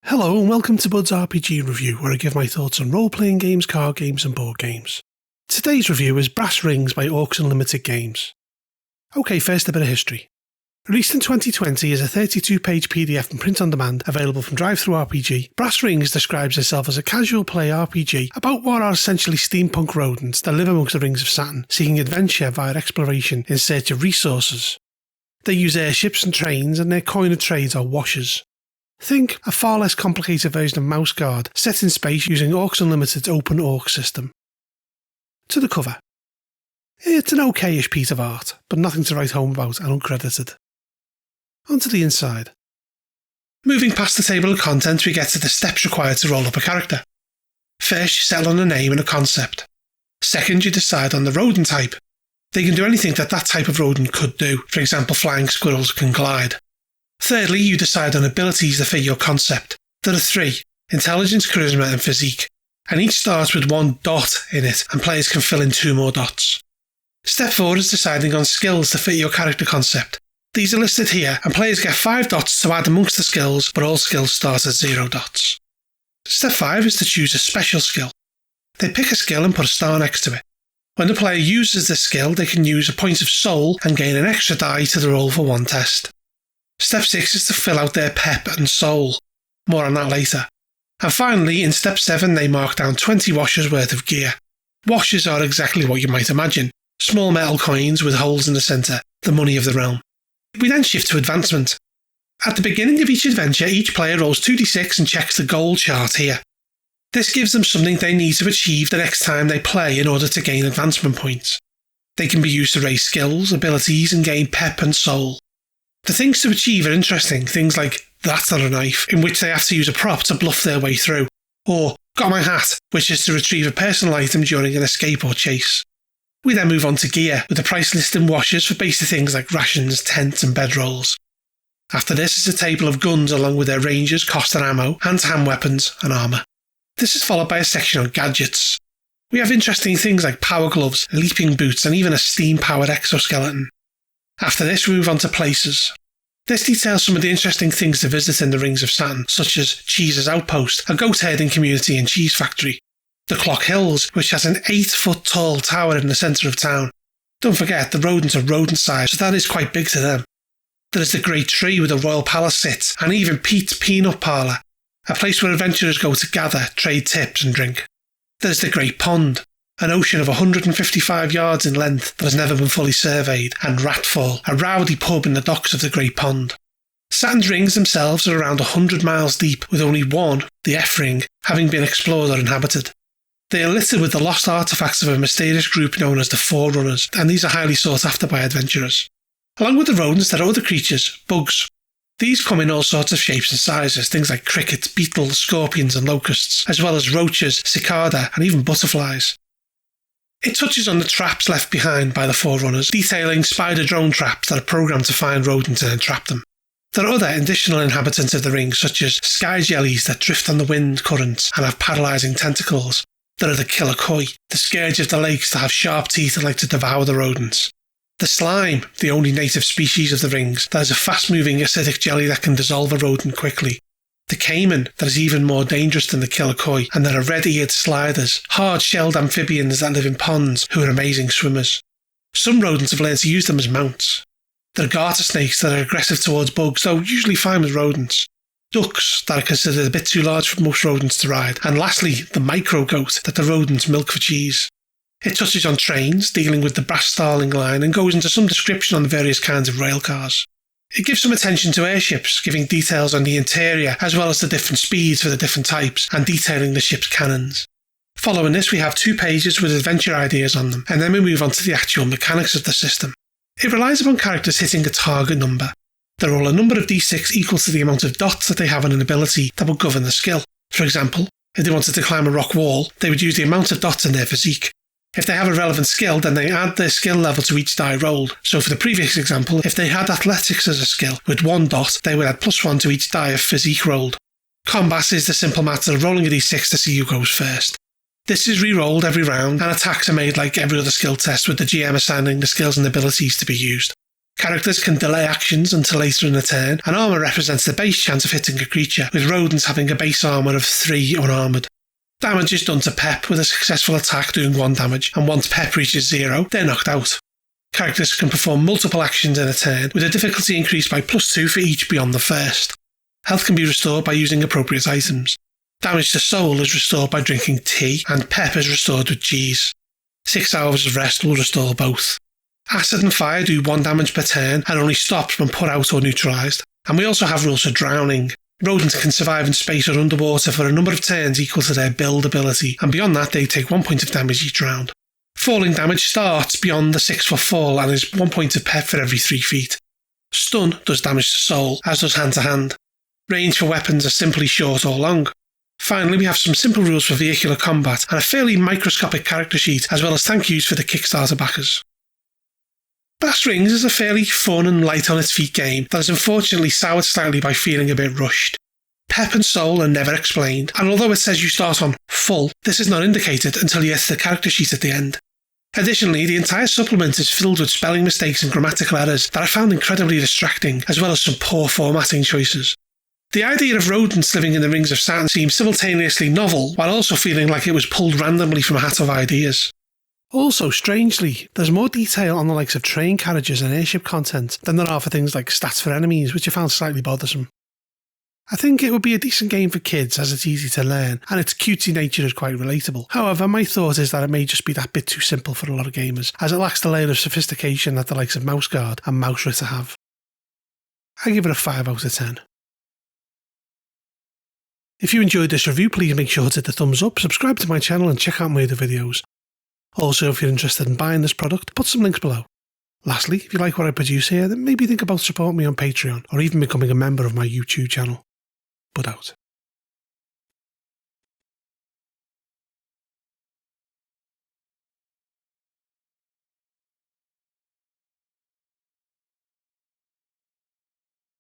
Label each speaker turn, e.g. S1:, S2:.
S1: Hello and welcome to Bud's RPG Review, where I give my thoughts on role-playing games, card games and board games. Today's review is Brass Rings by Orcs Unlimited Games. Okay, first a bit of history. Released in 2020 as a 32-page PDF and print-on-demand available from DriveThruRPG, Brass Rings describes itself as a casual play RPG about what are essentially steampunk rodents that live amongst the rings of Saturn, seeking adventure via exploration in search of resources. They use airships and trains, and their coin of trades are washers. Think a far less complicated version of Mouse Guard, set in space using Orcs Unlimited's open Orc system. To the cover. It's an okay-ish piece of art, but nothing to write home about and uncredited. Onto the inside. Moving past the table of contents, we get to the steps required to roll up a character. First, you settle on a name and a concept. Second, you decide on the rodent type. They can do anything that type of rodent could do, for example flying squirrels can glide. Thirdly, you decide on abilities that fit your concept. There are 3, intelligence, charisma and physique, and each starts with 1 dot in it, and players can fill in 2 more dots. Step 4 is deciding on skills to fit your character concept. These are listed here, and players get 5 dots to add amongst the skills, but all skills start at 0 dots. Step 5 is to choose a special skill. They pick a skill and put a star next to it. When the player uses this skill, they can use a point of soul and gain an extra die to the roll for 1 test. Step 6 is to fill out their pep and soul. More on that later. And finally, in Step 7, they mark down 20 washers worth of gear. Washers are exactly what you might imagine. Small metal coins with holes in the centre, the money of the realm. We then shift to advancement. At the beginning of each adventure, each player rolls 2d6 and checks the goal chart here. This gives them something they need to achieve the next time they play in order to gain advancement points. They can be used to raise skills, abilities and gain pep and soul. The things to achieve are interesting, things like That's Not a Knife, in which they have to use a prop to bluff their way through, or Got My Hat, which is to retrieve a personal item during an escape or chase. We then move on to gear, with a price list in washers for basic things like rations, tents and bedrolls. After this is a table of guns along with their ranges, cost and ammo, hand-to-hand weapons and armour. This is followed by a section on gadgets. We have interesting things like power gloves, leaping boots and even a steam-powered exoskeleton. After this we move on to places. This details some of the interesting things to visit in the Rings of Saturn, such as Cheese's Outpost, a goat herding community and cheese factory. The Clock Hills, which has an 8-foot-tall tower in the centre of town. Don't forget, the rodents are rodent-sized, so that is quite big to them. There is the Great Tree where the Royal Palace sits, and even Pete's Peanut Parlour, a place where adventurers go to gather, trade tips and drink. There is the Great Pond, an ocean of 155 yards in length that has never been fully surveyed, and Ratfall, a rowdy pub in the docks of the Great Pond. Saturn's rings themselves are around 100 miles deep, with only one, the F-ring, having been explored or inhabited. They are littered with the lost artefacts of a mysterious group known as the Forerunners, and these are highly sought after by adventurers. Along with the rodents, there are other creatures, bugs. These come in all sorts of shapes and sizes, things like crickets, beetles, scorpions and locusts, as well as roaches, cicada and even butterflies. It touches on the traps left behind by the Forerunners, detailing spider drone traps that are programmed to find rodents and entrap them. There are other additional inhabitants of the ring, such as sky jellies that drift on the wind currents and have paralysing tentacles. There are the killer koi, the scourge of the lakes that have sharp teeth and like to devour the rodents. The slime, the only native species of the rings, that is a fast-moving acidic jelly that can dissolve a rodent quickly. The caiman, that is even more dangerous than the killer koi, and there are red-eared sliders, hard-shelled amphibians that live in ponds who are amazing swimmers. Some rodents have learned to use them as mounts. There are garter snakes that are aggressive towards bugs, though usually fine with rodents. Ducks that are considered a bit too large for most rodents to ride, and lastly, the micro-goat that the rodents milk for cheese. It touches on trains, dealing with the Brass Starling line, and goes into some description on the various kinds of rail cars. It gives some attention to airships, giving details on the interior as well as the different speeds for the different types, and detailing the ship's cannons. Following this we have 2 pages with adventure ideas on them, and then we move on to the actual mechanics of the system. It relies upon characters hitting a target number. They roll a number of d6 equal to the amount of dots that they have on an ability that will govern the skill. For example, if they wanted to climb a rock wall, they would use the amount of dots in their physique. If they have a relevant skill, then they add their skill level to each die rolled. So for the previous example, if they had athletics as a skill, with 1 dot, they would add +1 to each die of physique rolled. Combat is the simple matter of rolling a d6 to see who goes first. This is re-rolled every round, and attacks are made like every other skill test, with the GM assigning the skills and abilities to be used. Characters can delay actions until later in the turn, and armour represents the base chance of hitting a creature, with rodents having a base armour of 3 unarmoured. Damage is done to Pep with a successful attack doing 1 damage, and once Pep reaches 0, they're knocked out. Characters can perform multiple actions in a turn, with a difficulty increased by +2 for each beyond the first. Health can be restored by using appropriate items. Damage to soul is restored by drinking tea, and Pep is restored with cheese. 6 hours of rest will restore both. Acid and fire do 1 damage per turn and only stops when put out or neutralised. And we also have rules for drowning. Rodents can survive in space or underwater for a number of turns equal to their build ability, and beyond that they take 1 point of damage each round. Falling damage starts beyond the 6-foot fall and is 1 point of Pep for every 3 feet. Stun does damage to soul, as does hand to hand. Range for weapons are simply short or long. Finally, we have some simple rules for vehicular combat and a fairly microscopic character sheet, as well as thank yous for the Kickstarter backers. Brass Rings is a fairly fun and light on its feet game that is unfortunately soured slightly by feeling a bit rushed. Pep and soul are never explained, and although it says you start on full, this is not indicated until you get to the character sheet at the end. Additionally, the entire supplement is filled with spelling mistakes and grammatical errors that I found incredibly distracting, as well as some poor formatting choices. The idea of rodents living in the rings of Saturn seems simultaneously novel, while also feeling like it was pulled randomly from a hat of ideas. Also, strangely, there's more detail on the likes of train carriages and airship content than there are for things like stats for enemies, which I found slightly bothersome. I think it would be a decent game for kids as it's easy to learn, and its cutesy nature is quite relatable. However, my thought is that it may just be that bit too simple for a lot of gamers, as it lacks the layer of sophistication that the likes of Mouse Guard and Mouse Ritter have. I give it a 5 out of 10. If you enjoyed this review, please make sure to hit the thumbs up, subscribe to my channel and check out my other videos. Also, if you're interested in buying this product, put some links below. Lastly, if you like what I produce here, then maybe think about supporting me on Patreon or even becoming a member of my YouTube channel. Bud out.